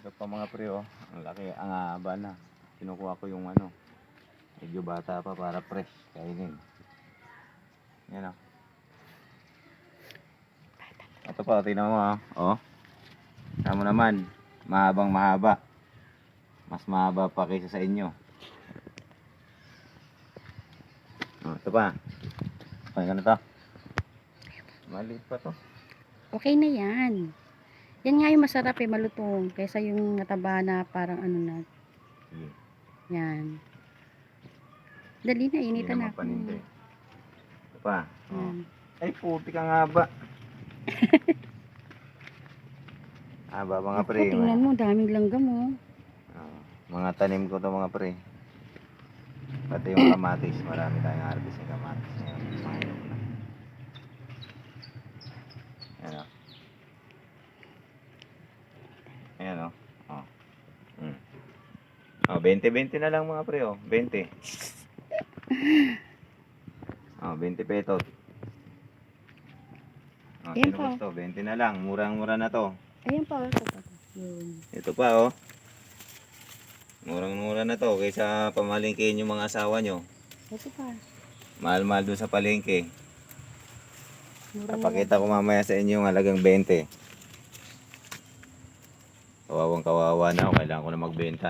Ito pa mga pre, oh. Ang laki, ang haba na. Kinukuha ko yung ano, medyo bata pa para fresh kainin. Yan, oh. Ito pa, tingnan mo, oh. Oh. Tama naman, mahabang mahaba. Mas mahaba pa kaysa sa inyo. Oh, ito pa. Okay ka na to. Maliit pa to. Okay na yan. Yan nga yung masarap malutong. Kaysa yung nataba na parang ano na. Sige. Yan. Dali na, Hindi initan naman na ako. panindi. Ito pa. Oh. Yan. Ay, puti ka nga ba? Haba mga Ako, pre. tingnan mo, daming langgam oh. Oh, mga tanim ko to mga pre. Pati yung kamatis. Marami tayong harvest ng kamatis. Ngayon, mga ilog na. Ayan o. Ayan o. Oh. Oh, 20-20 na lang mga pre oh. 20. Oh, 20 pesos. Oh, Ayan sino pa. gusto? 20 na lang. Murang-mura na to. Ayan pa. Ito pa. Yun. Ito pa oh. Murang-mura na to kaysa pamalingkihin yung mga asawa nyo. Ito pa. Mahal-mahal dun sa palengke. Mura na Papakita ko mamaya sa inyo yung halagang 20. Kawawang kawawa na ako. Kailangan ko na magbenta.